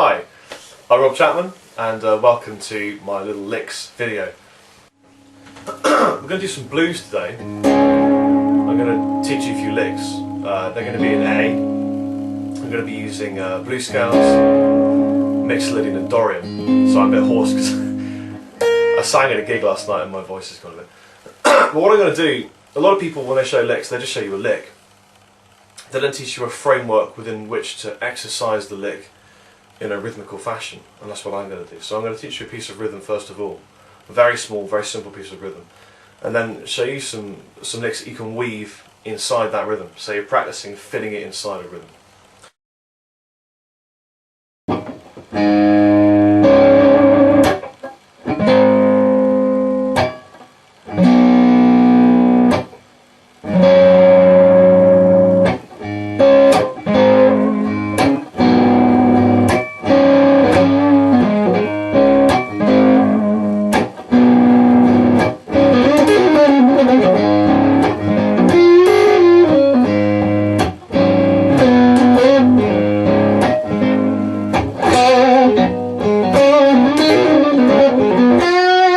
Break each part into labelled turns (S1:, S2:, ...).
S1: Hi, I'm Chapman and welcome to my little licks video. We're going to do some blues today. I'm going to teach you a few licks. They're going to be in A. I'm going to be using blues scales, Mixolydian and Dorian. So I'm a bit hoarse because I sang at a gig last night and my voice has gone a bit. But what I'm going to do, a lot of people when they show licks, they just show you a lick. They don't teach you a framework within which to exercise the lick in a rhythmical fashion, and that's what I'm going to do. So I'm going to teach you a piece of rhythm first of all, a very small, very simple piece of rhythm, and then show you some licks that you can weave inside that rhythm. So you're practicing fitting it inside a rhythm.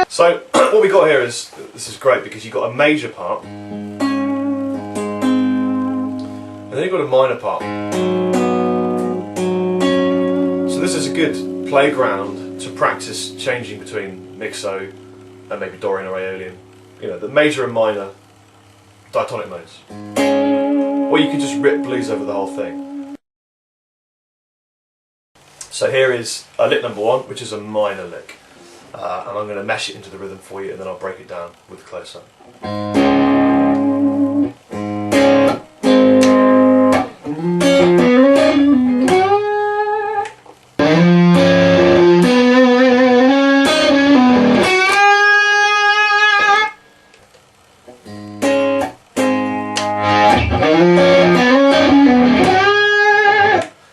S1: So what we got here is, this is great because you've got a major part and then you've got a minor part. So this is a good playground to practice changing between mixo and maybe Dorian or Aeolian. You know, the major and minor diatonic modes. Or you could just rip blues over the whole thing. So here is lick number one, which is a minor lick. And I'm going to mesh it into the rhythm for you, and then I'll break it down with close-up.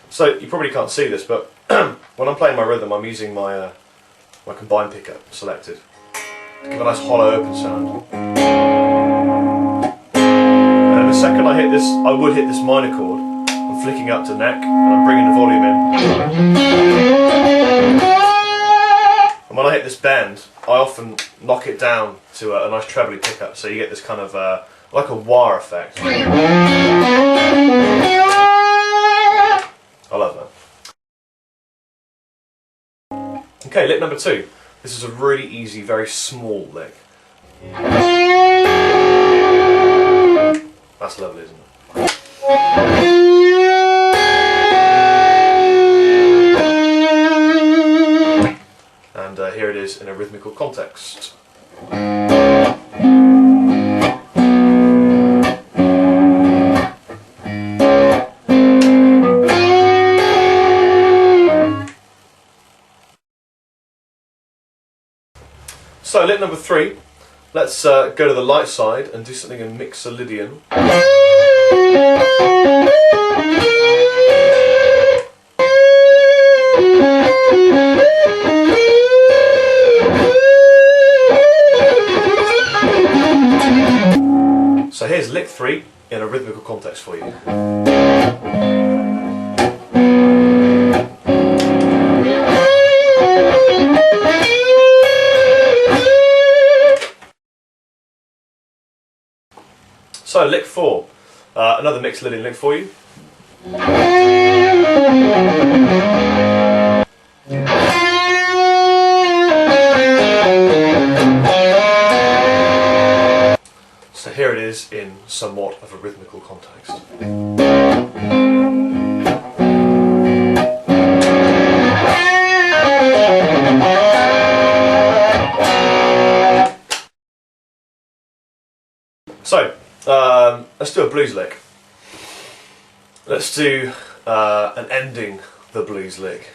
S1: So you probably can't see this, but when I'm playing my rhythm, I'm using my combined pickup selected to give a nice hollow open sound. And the second I hit this, I would hit this minor chord. I'm flicking up to neck and I'm bringing the volume in. And when I hit this bend, I often knock it down to a nice trebly pickup, so you get this kind of like a wah effect. I love that. Okay, lick number two. This is a really easy, very small lick. That's lovely, isn't it? And here it is in a rhythmical context. So lick number three, let's go to the light side and do something in Mixolydian. So here's lick three in a rhythmical context for you. So lick four, another Mixolydian lick for you. So here it is in somewhat of a rhythmical context. So, let's do a blues lick. Let's do an ending the blues lick.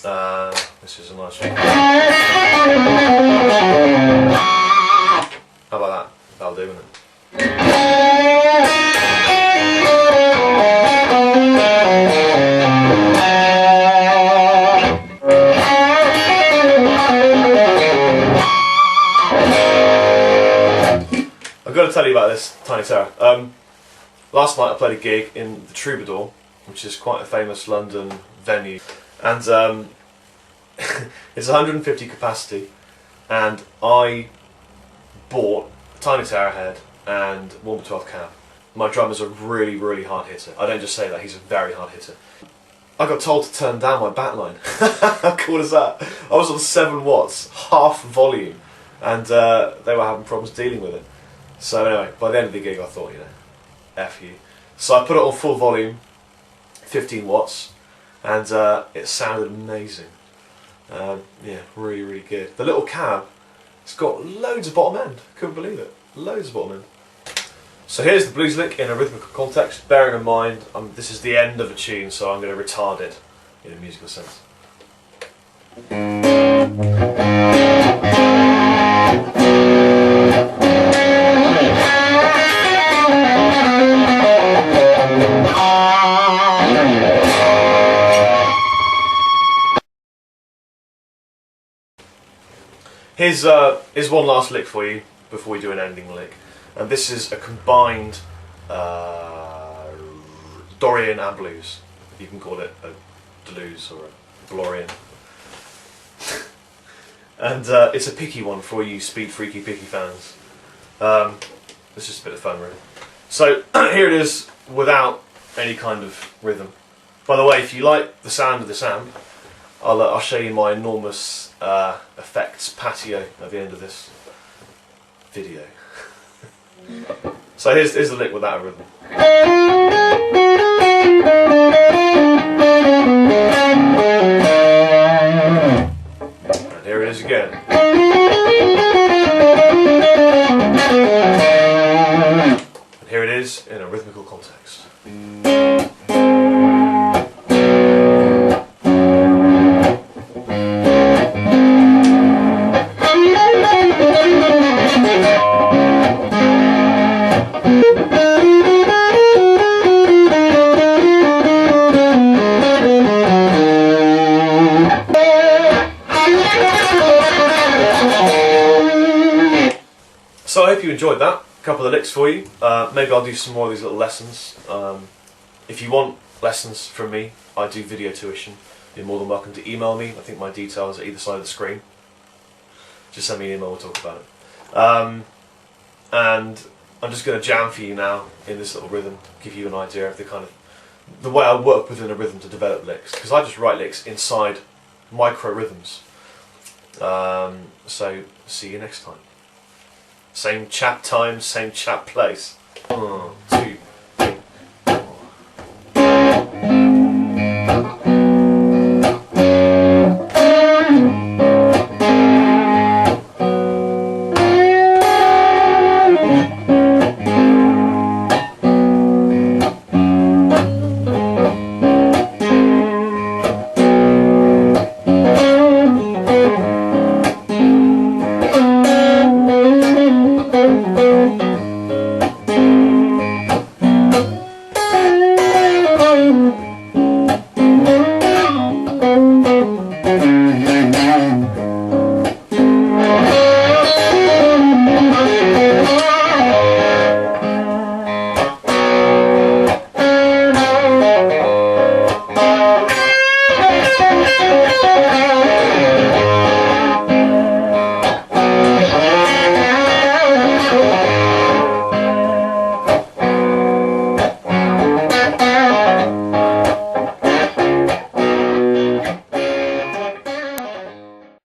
S1: This is a nice one. How about that? That'll do, isn't it? I've got to tell you about this tiny terror. Last night I played a gig in the Troubadour, which is quite a famous London venue, and it's 150 capacity, and I bought a tiny tower head and 1/12 cab. My drummer's a really, really hard hitter. I don't just say that, he's a very hard hitter. I got told to turn down my backline. How cool is that? I was on 7 watts, half volume, and they were having problems dealing with it. So anyway, by the end of the gig I thought, you know, F you. So I put it on full volume, 15 watts, and it sounded amazing. Yeah, really, really good. The little cab, it's got loads of bottom end. Couldn't believe it. Loads of bottom end. So here's the blues lick in a rhythmical context, bearing in mind this is the end of a tune, so I'm going to retard it in a musical sense. Here's one last lick for you before we do an ending lick. And this is a combined Dorian and blues. You can call it a Deleuze or a Blorian. And it's a picky one for you speed freaky picky fans. It's just a bit of fun really. So here it is without any kind of rhythm. By the way, if you like the sound of this amp, I'll show you my enormous effects patio at the end of this video. So here's the lick without a rhythm. And here it is again. And here it is in a rhythmical context. So I hope you enjoyed that. A couple of licks for you. Maybe I'll do some more of these little lessons. If you want lessons from me, I do video tuition. You're more than welcome to email me. I think my details are either side of the screen. Just send me an email, we'll talk about it. And I'm just going to jam for you now in this little rhythm, give you an idea of the way I work within a rhythm to develop licks. Because I just write licks inside micro rhythms. So see you next time. Same chap time, same chap place. 1, 2.